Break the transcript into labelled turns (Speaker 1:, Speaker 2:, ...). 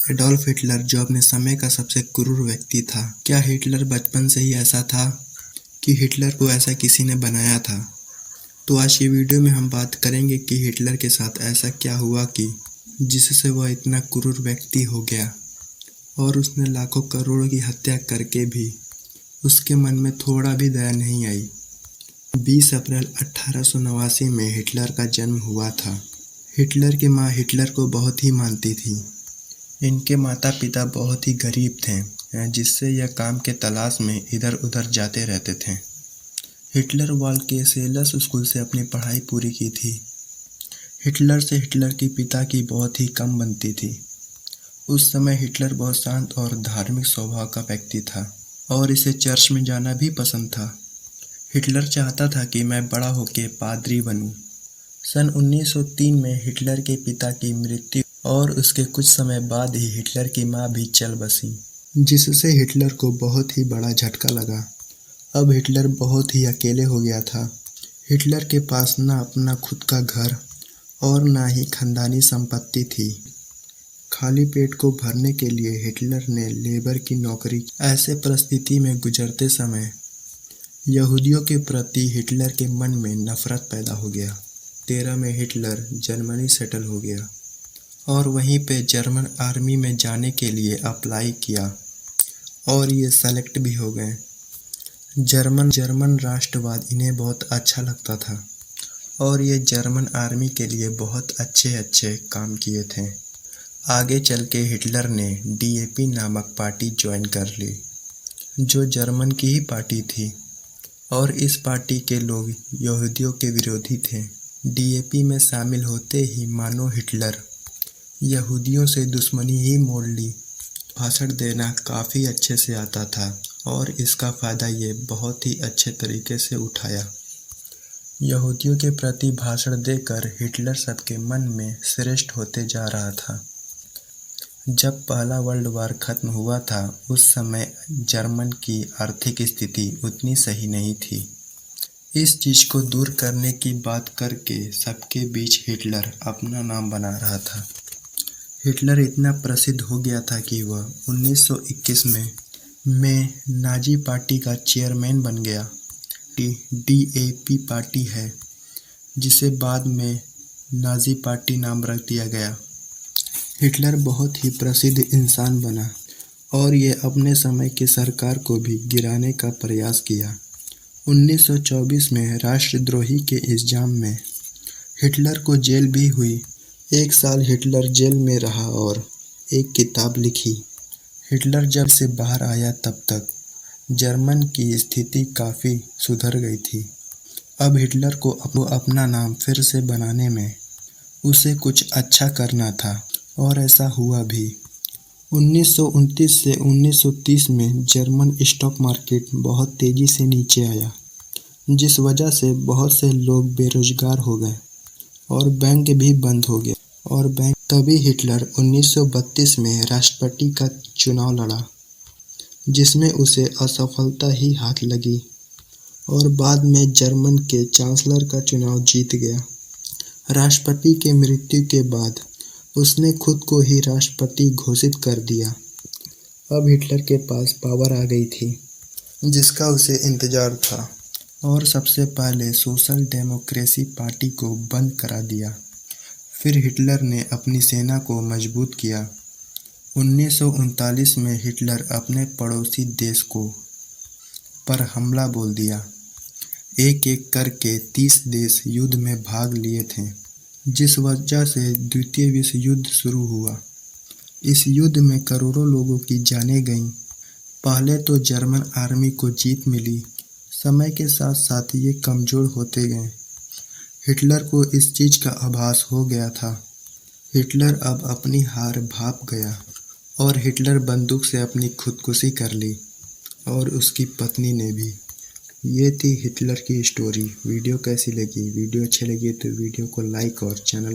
Speaker 1: Adolf Hitler, जो अपने समय का सबसे क्रूर व्यक्ति था। क्या हिटलर बचपन से ही ऐसा था कि हिटलर को ऐसा किसी ने बनाया था? तो आज की वीडियो में हम बात करेंगे कि हिटलर के साथ ऐसा क्या हुआ कि जिससे वह इतना क्रूर व्यक्ति हो गया और उसने लाखों करोड़ों की हत्या करके भी उसके मन में थोड़ा भी दया नहीं आई। 20 अप्रैल 1889 में हिटलर का जन्म हुआ था। हिटलर की मां हिटलर को बहुत ही मानती थी। इनके माता पिता बहुत ही गरीब थे, जिससे यह काम के तलाश में इधर उधर जाते रहते थे। हिटलर वाल्केसेलस स्कूल से अपनी पढ़ाई पूरी की थी। हिटलर से हिटलर के पिता की बहुत ही कम बनती थी। उस समय हिटलर बहुत शांत और धार्मिक स्वभाव का व्यक्ति था और इसे चर्च में जाना भी पसंद था। हिटलर चाहता था कि मैं बड़ा होकर पादरी बनूं। सन 1903 में हिटलर के पिता की मृत्यु और उसके कुछ समय बाद ही हिटलर की मां भी चल बसी, जिससे हिटलर को बहुत ही बड़ा झटका लगा। अब हिटलर बहुत ही अकेले हो गया था। हिटलर के पास ना अपना खुद का घर और ना ही खानदानी संपत्ति थी। खाली पेट को भरने के लिए हिटलर ने लेबर की नौकरी की। ऐसे परिस्थिति में गुजरते समय यहूदियों के प्रति हिटलर के मन में नफरत पैदा हो गया। 13 में हिटलर जर्मनी सेटल हो गया और वहीं पे जर्मन आर्मी में जाने के लिए अप्लाई किया और ये सेलेक्ट भी हो गए। जर्मन राष्ट्रवाद इन्हें बहुत अच्छा लगता था और ये जर्मन आर्मी के लिए बहुत अच्छे काम किए थे। आगे चल के हिटलर ने डीएपी नामक पार्टी ज्वाइन कर ली, जो जर्मन की ही पार्टी थी और इस पार्टी के लोग यहूदियों के विरोधी थे। डीएपी में शामिल होते ही मानो हिटलर यहूदियों से दुश्मनी ही मोड़ ली। भाषण देना काफ़ी अच्छे से आता था और इसका फ़ायदा ये बहुत ही अच्छे तरीके से उठाया। यहूदियों के प्रति भाषण देकर हिटलर सबके मन में श्रेष्ठ होते जा रहा था। जब पहला वर्ल्ड वार खत्म हुआ था, उस समय जर्मन की आर्थिक स्थिति उतनी सही नहीं थी। इस चीज़ को दूर करने की बात करके सबके बीच हिटलर अपना नाम बना रहा था। हिटलर इतना प्रसिद्ध हो गया था कि वह 1921 में नाजी पार्टी का चेयरमैन बन गया। डीएपी पार्टी है, जिसे बाद में नाजी पार्टी नाम रख दिया गया। हिटलर बहुत ही प्रसिद्ध इंसान बना और ये अपने समय की सरकार को भी गिराने का प्रयास किया। 1924 में राष्ट्रद्रोही के इल्जाम में हिटलर को जेल भी हुई। 1 साल हिटलर जेल में रहा और एक किताब लिखी। हिटलर जब से बाहर आया तब तक जर्मन की स्थिति काफ़ी सुधर गई थी। अब हिटलर को अपना नाम फिर से बनाने में उसे कुछ अच्छा करना था और ऐसा हुआ भी। 1929 से 1930 में जर्मन स्टॉक मार्केट बहुत तेज़ी से नीचे आया, जिस वजह से बहुत से लोग बेरोजगार हो गए और बैंक भी बंद हो गए और तभी हिटलर 1932 में राष्ट्रपति का चुनाव लड़ा, जिसमें उसे असफलता ही हाथ लगी और बाद में जर्मन के चांसलर का चुनाव जीत गया। राष्ट्रपति के मृत्यु के बाद उसने खुद को ही राष्ट्रपति घोषित कर दिया। अब हिटलर के पास पावर आ गई थी, जिसका उसे इंतजार था और सबसे पहले सोशल डेमोक्रेसी पार्टी को बंद करा दिया। फिर हिटलर ने अपनी सेना को मजबूत किया। 1939 में हिटलर अपने पड़ोसी देश पर हमला बोल दिया। एक एक करके 30 देश युद्ध में भाग लिए थे, जिस वजह से द्वितीय विश्व युद्ध शुरू हुआ। इस युद्ध में करोड़ों लोगों की जानें गईं। पहले तो जर्मन आर्मी को जीत मिली, समय के साथ साथ ये कमज़ोर होते गए। हिटलर को इस चीज़ का आभास हो गया था। हिटलर अब अपनी हार भाप गया और हिटलर बंदूक से अपनी खुदकुशी कर ली और उसकी पत्नी ने भी। ये थी हिटलर की स्टोरी। वीडियो कैसी लगी? वीडियो अच्छी लगी तो वीडियो को लाइक और चैनल